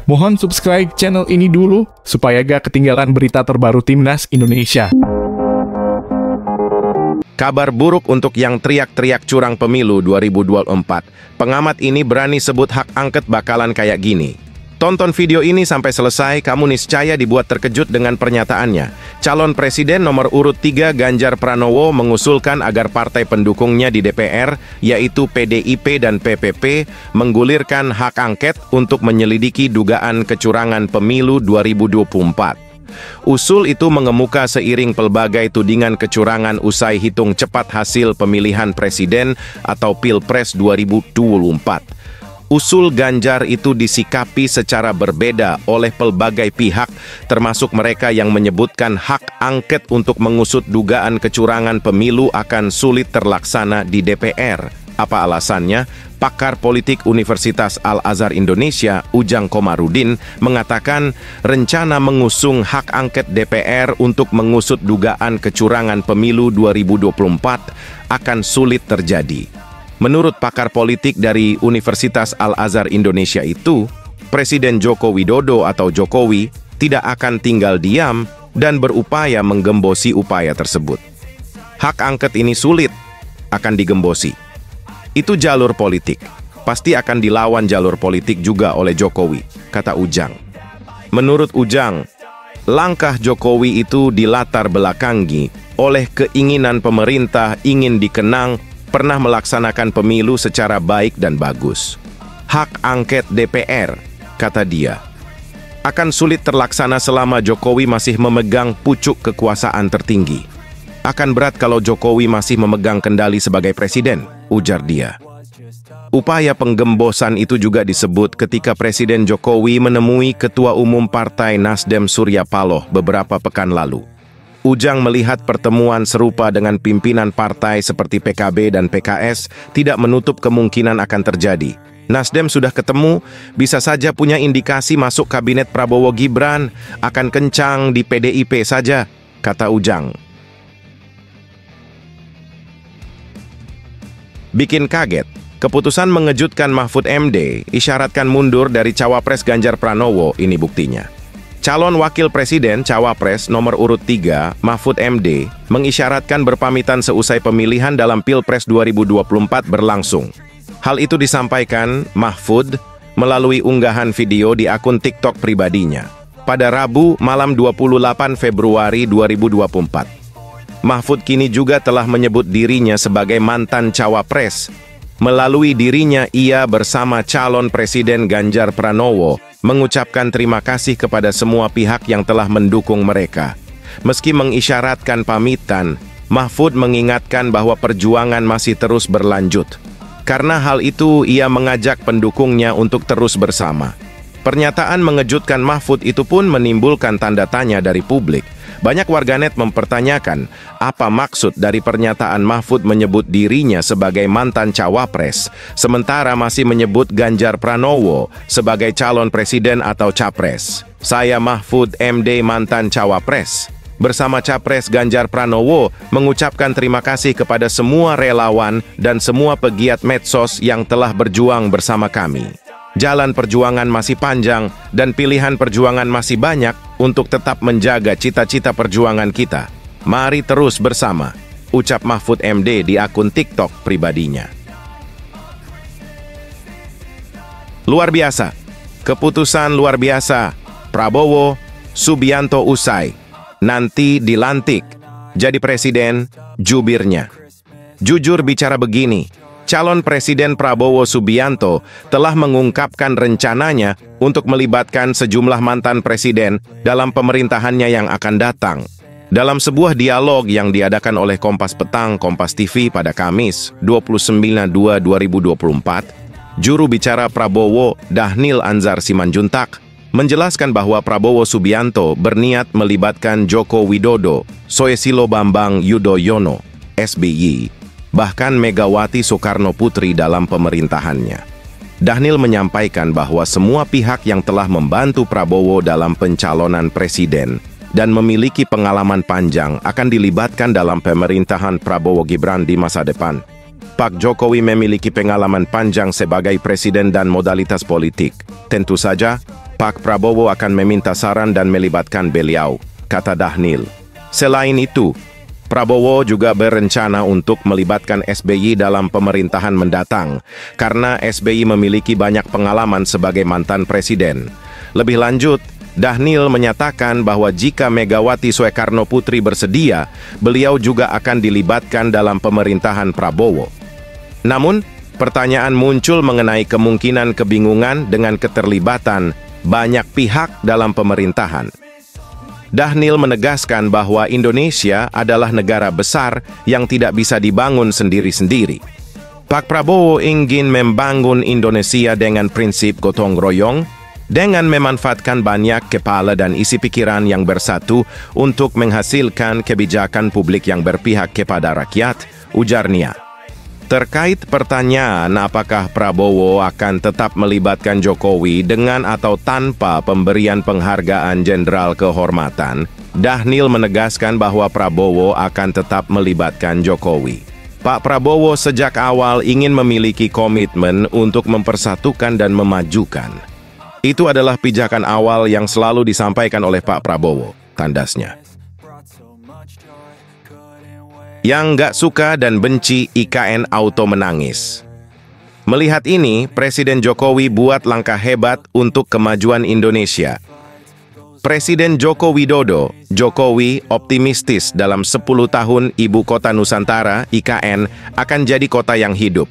Mohon subscribe channel ini dulu, supaya gak ketinggalan berita terbaru Timnas Indonesia. Kabar buruk untuk yang teriak-teriak curang pemilu 2024. Pengamat ini berani sebut hak angket bakalan kayak gini. Tonton video ini sampai selesai, kamu niscaya dibuat terkejut dengan pernyataannya. Calon Presiden nomor urut 3 Ganjar Pranowo mengusulkan agar partai pendukungnya di DPR, yaitu PDIP dan PPP, menggulirkan hak angket untuk menyelidiki dugaan kecurangan pemilu 2024. Usul itu mengemuka seiring pelbagai tudingan kecurangan usai hitung cepat hasil pemilihan presiden atau Pilpres 2024. Usul Ganjar itu disikapi secara berbeda oleh pelbagai pihak, termasuk mereka yang menyebutkan hak angket untuk mengusut dugaan kecurangan pemilu akan sulit terlaksana di DPR. Apa alasannya? Pakar politik Universitas Al-Azhar Indonesia, Ujang Komarudin, mengatakan rencana mengusung hak angket DPR untuk mengusut dugaan kecurangan pemilu 2024 akan sulit terjadi. Menurut pakar politik dari Universitas Al-Azhar Indonesia itu, Presiden Joko Widodo atau Jokowi tidak akan tinggal diam dan berupaya menggembosi upaya tersebut. Hak angket ini sulit, akan digembosi. Itu jalur politik, pasti akan dilawan jalur politik juga oleh Jokowi, kata Ujang. Menurut Ujang, langkah Jokowi itu dilatar belakangi oleh keinginan pemerintah ingin dikenang pernah melaksanakan pemilu secara baik dan bagus. Hak angket DPR, kata dia, akan sulit terlaksana selama Jokowi masih memegang pucuk kekuasaan tertinggi. Akan berat kalau Jokowi masih memegang kendali sebagai presiden, ujar dia. Upaya penggembosan itu juga disebut ketika Presiden Jokowi menemui Ketua Umum Partai Nasdem Surya Paloh beberapa pekan lalu. Ujang melihat pertemuan serupa dengan pimpinan partai seperti PKB dan PKS tidak menutup kemungkinan akan terjadi. Nasdem sudah ketemu, bisa saja punya indikasi masuk kabinet Prabowo Gibran, akan kencang di PDIP saja, kata Ujang. Bikin kaget, keputusan mengejutkan Mahfud MD isyaratkan mundur dari Cawapres Ganjar Pranowo, ini buktinya. Calon Wakil Presiden Cawapres nomor urut 3, Mahfud MD, mengisyaratkan berpamitan seusai pemilihan dalam Pilpres 2024 berlangsung. Hal itu disampaikan Mahfud melalui unggahan video di akun TikTok pribadinya pada Rabu malam 28 Februari 2024. Mahfud kini juga telah menyebut dirinya sebagai mantan Cawapres. Melalui dirinya, ia bersama calon Presiden Ganjar Pranowo mengucapkan terima kasih kepada semua pihak yang telah mendukung mereka. Meski mengisyaratkan pamitan, Mahfud mengingatkan bahwa perjuangan masih terus berlanjut. Karena hal itu, ia mengajak pendukungnya untuk terus bersama. Pernyataan mengejutkan Mahfud itu pun menimbulkan tanda tanya dari publik. Banyak warganet mempertanyakan apa maksud dari pernyataan Mahfud menyebut dirinya sebagai mantan Cawapres, sementara masih menyebut Ganjar Pranowo sebagai calon presiden atau capres. Saya Mahfud MD mantan Cawapres, bersama Capres Ganjar Pranowo mengucapkan terima kasih kepada semua relawan dan semua pegiat medsos yang telah berjuang bersama kami. Jalan perjuangan masih panjang dan pilihan perjuangan masih banyak untuk tetap menjaga cita-cita perjuangan kita. Mari terus bersama, ucap Mahfud MD di akun TikTok pribadinya. Luar biasa, keputusan luar biasa. Prabowo Subianto usai, nanti dilantik jadi presiden jubirnya. Jujur bicara begini, calon Presiden Prabowo Subianto telah mengungkapkan rencananya untuk melibatkan sejumlah mantan presiden dalam pemerintahannya yang akan datang. Dalam sebuah dialog yang diadakan oleh Kompas Petang, Kompas TV pada Kamis 29/2/2024, juru bicara Prabowo, Dhanil Anzar Simanjuntak, menjelaskan bahwa Prabowo Subianto berniat melibatkan Joko Widodo, Susilo Bambang Yudhoyono, SBY, bahkan Megawati Soekarno Putri dalam pemerintahannya. Dhanil menyampaikan bahwa semua pihak yang telah membantu Prabowo dalam pencalonan presiden dan memiliki pengalaman panjang akan dilibatkan dalam pemerintahan Prabowo Gibran di masa depan. Pak Jokowi memiliki pengalaman panjang sebagai presiden dan modalitas politik. Tentu saja, Pak Prabowo akan meminta saran dan melibatkan beliau, kata Dhanil. Selain itu, Prabowo juga berencana untuk melibatkan SBY dalam pemerintahan mendatang, karena SBY memiliki banyak pengalaman sebagai mantan presiden. Lebih lanjut, Dhanil menyatakan bahwa jika Megawati Soekarno Putri bersedia, beliau juga akan dilibatkan dalam pemerintahan Prabowo. Namun, pertanyaan muncul mengenai kemungkinan kebingungan dengan keterlibatan banyak pihak dalam pemerintahan. Dhanil menegaskan bahwa Indonesia adalah negara besar yang tidak bisa dibangun sendiri-sendiri. Pak Prabowo ingin membangun Indonesia dengan prinsip gotong royong, dengan memanfaatkan banyak kepala dan isi pikiran yang bersatu untuk menghasilkan kebijakan publik yang berpihak kepada rakyat, ujarnya. Terkait pertanyaan apakah Prabowo akan tetap melibatkan Jokowi dengan atau tanpa pemberian penghargaan jenderal kehormatan, Dhanil menegaskan bahwa Prabowo akan tetap melibatkan Jokowi. Pak Prabowo sejak awal ingin memiliki komitmen untuk mempersatukan dan memajukan. Itu adalah pijakan awal yang selalu disampaikan oleh Pak Prabowo, tandasnya. Yang nggak suka dan benci IKN auto menangis. Melihat ini, Presiden Jokowi buat langkah hebat untuk kemajuan Indonesia. Presiden Joko Widodo, Jokowi optimistis dalam 10 tahun Ibu Kota Nusantara, IKN, akan jadi kota yang hidup.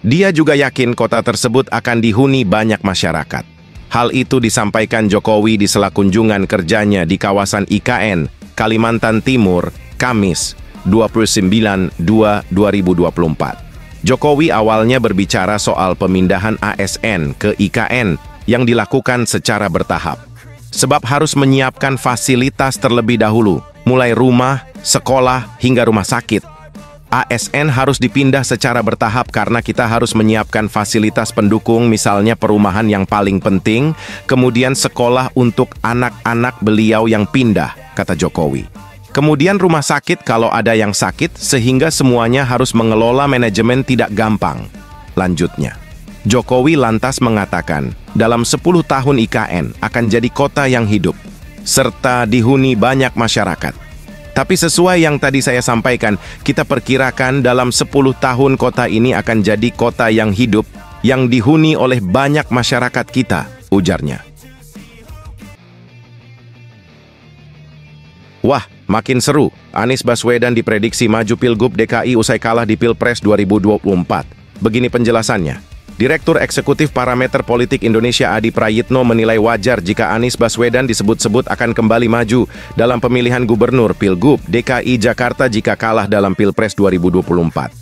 Dia juga yakin kota tersebut akan dihuni banyak masyarakat. Hal itu disampaikan Jokowi di sela kunjungan kerjanya di kawasan IKN, Kalimantan Timur, Kamis, 29/2/2024. Jokowi awalnya berbicara soal pemindahan ASN ke IKN yang dilakukan secara bertahap. Sebab harus menyiapkan fasilitas terlebih dahulu, mulai rumah, sekolah, hingga rumah sakit. ASN harus dipindah secara bertahap karena kita harus menyiapkan fasilitas pendukung, misalnya perumahan yang paling penting, kemudian sekolah untuk anak-anak beliau yang pindah, kata Jokowi. Kemudian rumah sakit kalau ada yang sakit, sehingga semuanya harus mengelola manajemen tidak gampang. Lanjutnya, Jokowi lantas mengatakan, dalam 10 tahun IKN akan jadi kota yang hidup, serta dihuni banyak masyarakat. Tapi sesuai yang tadi saya sampaikan, kita perkirakan dalam 10 tahun kota ini akan jadi kota yang hidup, yang dihuni oleh banyak masyarakat kita, ujarnya. Wah, makin seru. Anies Baswedan diprediksi maju Pilgub DKI usai kalah di Pilpres 2024. Begini penjelasannya. Direktur Eksekutif Parameter Politik Indonesia Adi Prayitno menilai wajar jika Anies Baswedan disebut-sebut akan kembali maju dalam pemilihan gubernur Pilgub DKI Jakarta jika kalah dalam Pilpres 2024.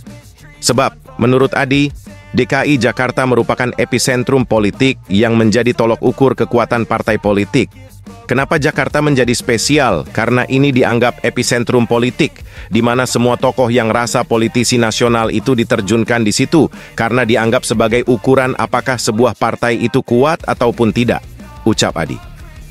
Sebab, menurut Adi, DKI Jakarta merupakan epicentrum politik yang menjadi tolok ukur kekuatan partai politik. Kenapa Jakarta menjadi spesial? Karena ini dianggap epicentrum politik, di mana semua tokoh yang rasa politisi nasional itu diterjunkan di situ, karena dianggap sebagai ukuran apakah sebuah partai itu kuat ataupun tidak, ucap Adi.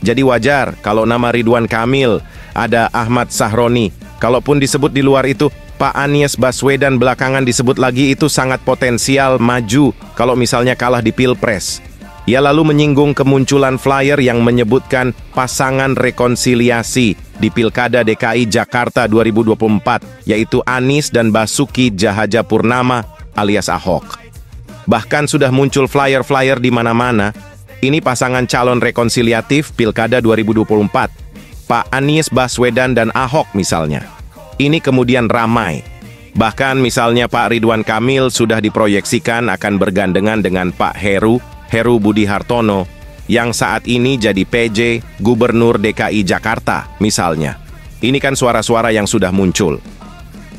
Jadi wajar kalau nama Ridwan Kamil, ada Ahmad Sahroni, kalaupun disebut di luar itu, Pak Anies Baswedan belakangan disebut lagi itu sangat potensial maju kalau misalnya kalah di Pilpres. Ia lalu menyinggung kemunculan flyer yang menyebutkan pasangan rekonsiliasi di Pilkada DKI Jakarta 2024, yaitu Anies dan Basuki Cahayapurnama alias Ahok. Bahkan sudah muncul flyer-flyer di mana-mana. Ini pasangan calon rekonsiliatif Pilkada 2024, Pak Anies Baswedan dan Ahok misalnya. Ini kemudian ramai. Bahkan misalnya Pak Ridwan Kamil sudah diproyeksikan akan bergandengan dengan Pak Heru Budi Hartono, yang saat ini jadi PJ Gubernur DKI Jakarta, misalnya. Ini kan suara-suara yang sudah muncul.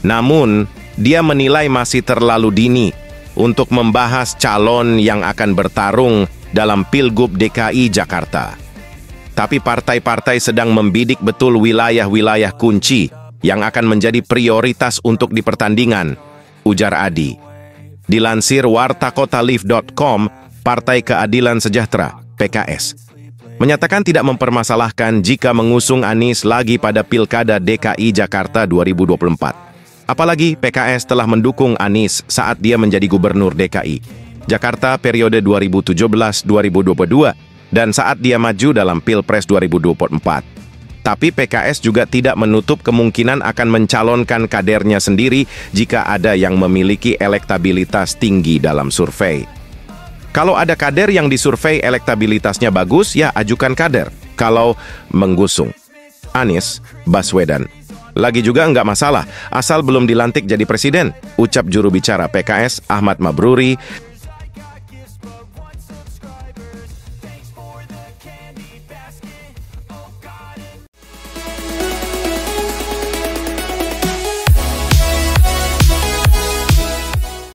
Namun, dia menilai masih terlalu dini untuk membahas calon yang akan bertarung dalam Pilgub DKI Jakarta. Tapi partai-partai sedang membidik betul wilayah-wilayah kunci yang akan menjadi prioritas untuk dipertandingan, ujar Adi. Dilansir wartakotalive.com, Partai Keadilan Sejahtera, PKS, menyatakan tidak mempermasalahkan jika mengusung Anies lagi pada Pilkada DKI Jakarta 2024. Apalagi PKS telah mendukung Anies saat dia menjadi gubernur DKI Jakarta periode 2017-2022 dan saat dia maju dalam Pilpres 2024. Tapi PKS juga tidak menutup kemungkinan akan mencalonkan kadernya sendiri jika ada yang memiliki elektabilitas tinggi dalam survei. Kalau ada kader yang disurvei elektabilitasnya bagus, ya ajukan kader. Kalau menggusung Anies Baswedan lagi juga nggak masalah, asal belum dilantik jadi presiden, ucap juru bicara PKS Ahmad Mabruri